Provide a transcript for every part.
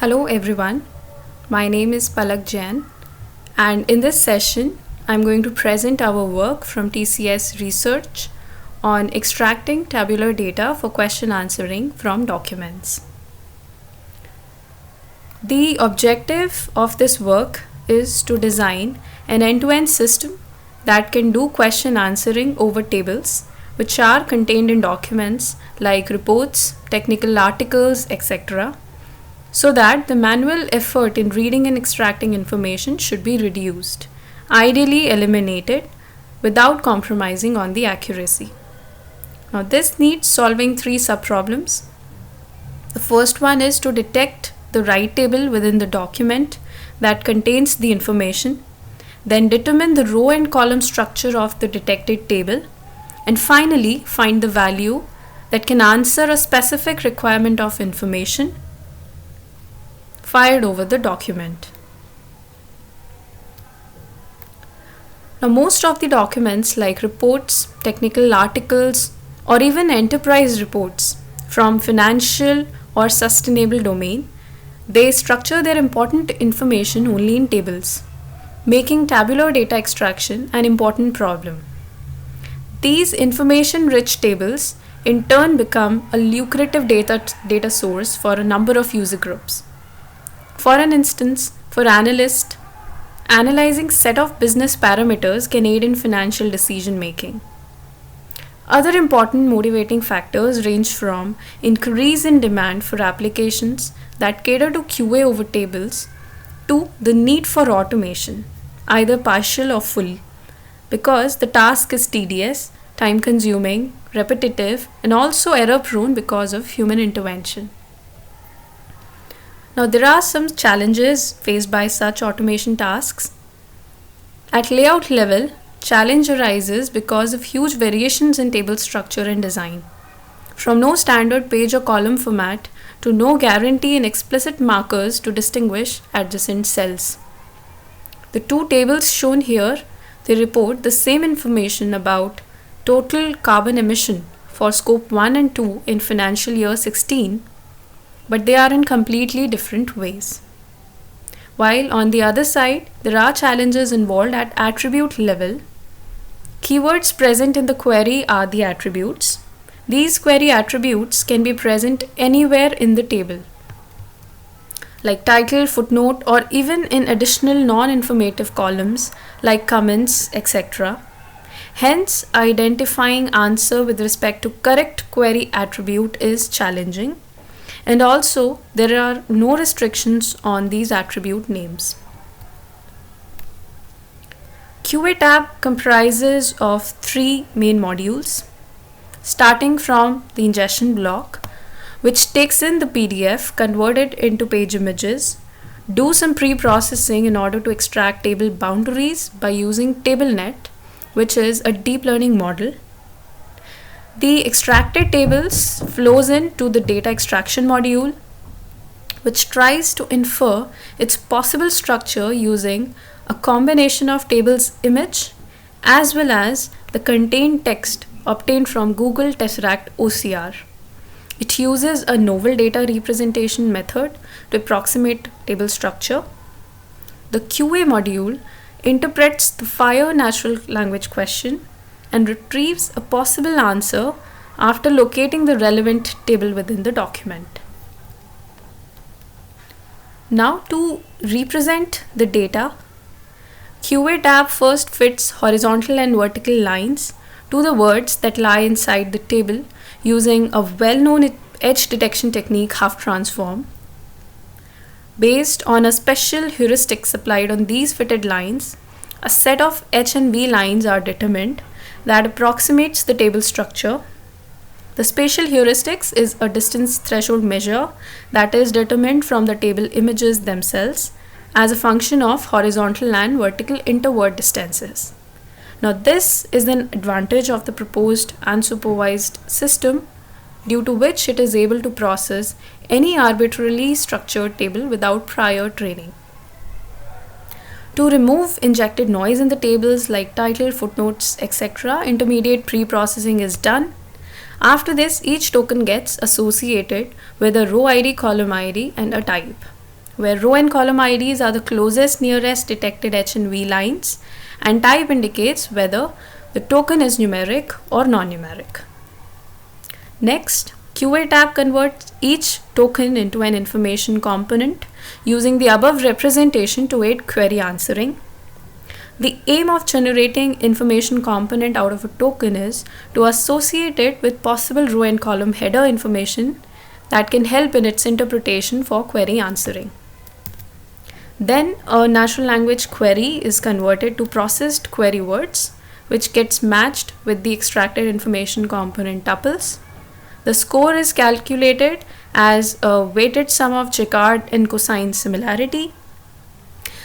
Hello everyone, my name is Palak Jain, and in this session I'm going to present our work from TCS Research on extracting tabular data for question answering from documents. The objective of this work is to design an end-to-end system that can do question answering over tables which are contained in documents like reports, technical articles, etc., so that the manual effort in reading and extracting information should be reduced, ideally eliminated, without compromising on the accuracy. Now this needs solving three subproblems. The first one is to detect the right table within the document that contains the information, then determine the row and column structure of the detected table, and finally find the value that can answer a specific requirement of information fired over the document. Now most of the documents like reports, technical articles, or even enterprise reports from financial or sustainable domain, they structure their important information only in tables, making tabular data extraction an important problem. These information-rich tables in turn become a lucrative data source for a number of user groups. For an instance, for analysts, analyzing set of business parameters can aid in financial decision making. Other important motivating factors range from increase in demand for applications that cater to QA over tables to the need for automation, either partial or full, because the task is tedious, time consuming, repetitive, and also error prone because of human intervention. Now there are some challenges faced by such automation tasks. At layout level, challenge arises because of huge variations in table structure and design. From no standard page or column format to no guarantee in explicit markers to distinguish adjacent cells. The two tables shown here, they report the same information about total carbon emission for scope 1 and 2 in financial year 16, but they are in completely different ways. While on the other side, there are challenges involved at attribute level. Keywords present in the query are the attributes. These query attributes can be present anywhere in the table, like title, footnote, or even in additional non-informative columns like comments, etc. Hence, identifying answer with respect to correct query attribute is challenging. And also, there are no restrictions on these attribute names. QA tab comprises of three main modules, starting from the ingestion block, which takes in the PDF, convert it into page images, do some pre-processing in order to extract table boundaries by using TableNet, which is a deep learning model. The extracted tables flows into the data extraction module, which tries to infer its possible structure using a combination of tables image as well as the contained text obtained from Google Tesseract OCR. It uses a novel data representation method to approximate table structure. The QA module interprets the FHIR natural language question and retrieves a possible answer after locating the relevant table within the document. Now to represent the data, QA tab first fits horizontal and vertical lines to the words that lie inside the table using a well-known edge detection technique, half transform. Based on a special heuristics applied on these fitted lines, a set of H and V lines are determined that approximates the table structure. The spatial heuristics is a distance threshold measure that is determined from the table images themselves as a function of horizontal and vertical interword distances. Now this is an advantage of the proposed unsupervised system, due to which it is able to process any arbitrarily structured table without prior training. To remove injected noise in the tables like title, footnotes, etc., intermediate pre-processing is done. After this, each token gets associated with a row ID, column ID, and a type. where row and column IDs are the closest nearest detected H and V lines, and type indicates whether the token is numeric or non-numeric. Next, QA tab converts each token into an information component using the above representation to aid query answering. The aim of generating information component out of a token is to associate it with possible row and column header information that can help in its interpretation for query answering. Then a natural language query is converted to processed query words, which gets matched with the extracted information component tuples. The score is calculated as a weighted sum of Jaccard and cosine similarity.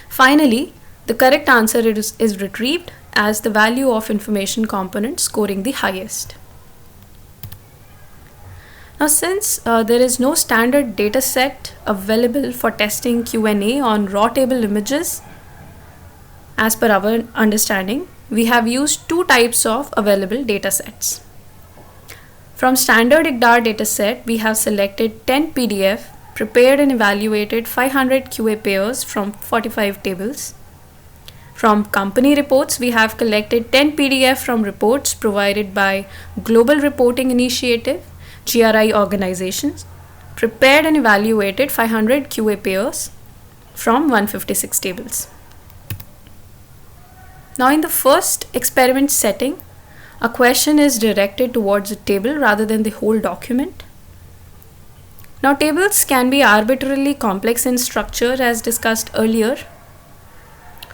Finally, the correct answer is retrieved as the value of information component scoring the highest. Now, since there is no standard data set available for testing Q&A on raw table images, as per our understanding, we have used two types of available data sets. From standard IGDAR dataset, we have selected 10 PDF, prepared and evaluated 500 QA pairs from 45 tables. From company reports, we have collected 10 PDF from reports provided by Global Reporting Initiative, GRI organizations, prepared and evaluated 500 QA pairs from 156 tables. Now, in the first experiment setting, a question is directed towards a table rather than the whole document. Now, tables can be arbitrarily complex in structure as discussed earlier.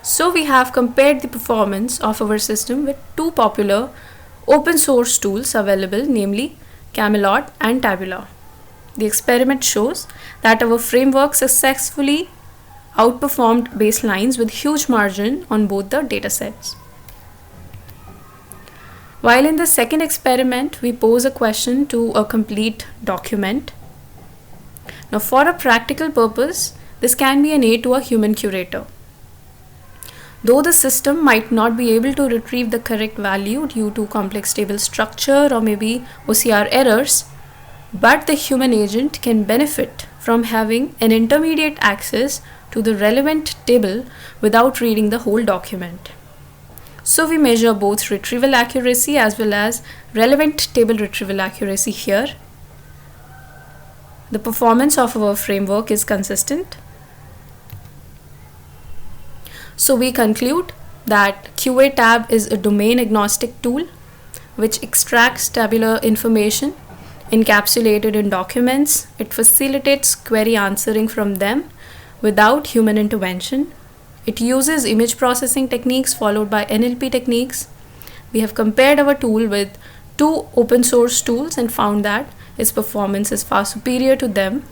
So we have compared the performance of our system with two popular open source tools available, namely Camelot and Tabula. The experiment shows that our framework successfully outperformed baselines with huge margin on both the datasets. While in the second experiment, we pose a question to a complete document. Now, for a practical purpose, this can be an aid to a human curator. Though the system might not be able to retrieve the correct value due to complex table structure or maybe OCR errors, but the human agent can benefit from having an intermediate access to the relevant table without reading the whole document. So we measure both retrieval accuracy as well as relevant table retrieval accuracy here. The performance of our framework is consistent. So we conclude that QA tab is a domain agnostic tool which extracts tabular information encapsulated in documents. It facilitates query answering from them without human intervention. It uses image processing techniques followed by NLP techniques. We have compared our tool with two open source tools and found that its performance is far superior to them.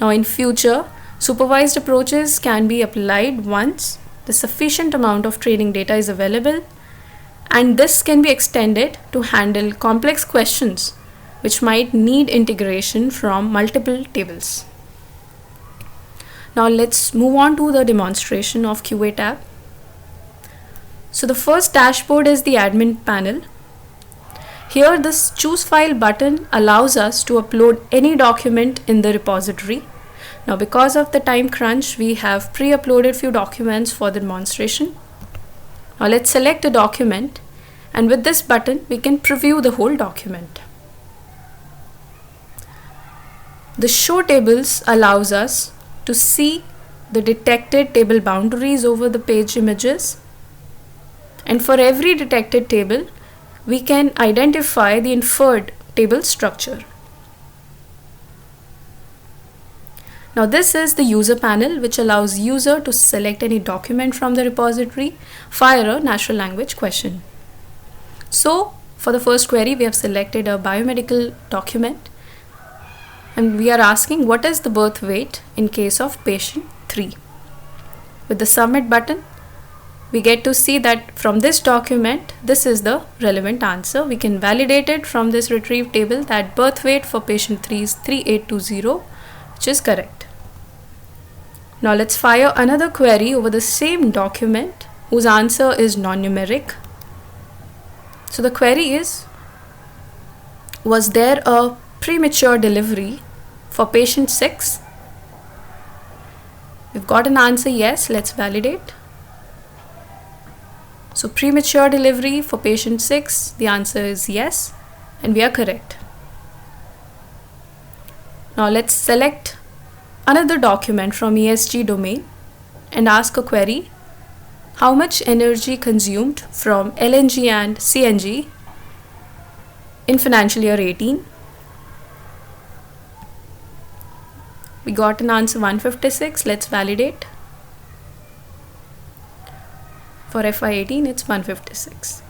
Now, in future, supervised approaches can be applied once the sufficient amount of training data is available, and this can be extended to handle complex questions which might need integration from multiple tables. Now let's move on to the demonstration of QA tab. So the first dashboard is the admin panel. Here this choose file button allows us to upload any document in the repository. Now because of the time crunch, we have pre-uploaded few documents for the demonstration. Now let's select a document, and with this button we can preview the whole document. The show tables allows us to see the detected table boundaries over the page images, and for every detected table we can identify the inferred table structure. Now this is the user panel, which allows user to select any document from the repository, fire a natural language question. So for the first query, we have selected a biomedical document, and we are asking what is the birth weight in case of patient 3. With the submit button, we get to see that from this document, this is the relevant answer. We can validate it from this retrieved table that birth weight for patient 3 is 3820, which is correct. Now let's fire another query over the same document whose answer is non-numeric. So the query is, was there a premature delivery for patient 6? We've got an answer yes, let's validate. So premature delivery for patient 6, the answer is yes, and we are correct. Now let's select another document from ESG domain and ask a query: how much energy consumed from LNG and CNG in financial year 18? We got an answer 156, let's validate. For FY18 it's 156.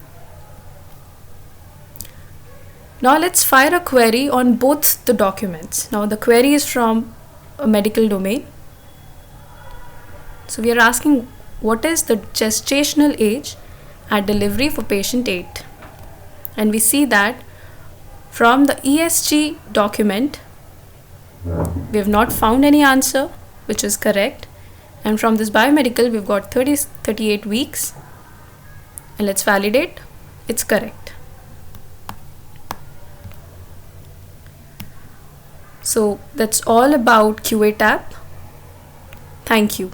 Now let's fire a query on both the documents. Now the query is from a medical domain. So we are asking what is the gestational age at delivery for patient 8. And we see that from the ESG document we have not found any answer which is correct, and from this biomedical we've got 38 weeks, and let's validate, it's correct. So that's all about QA tab. Thank you.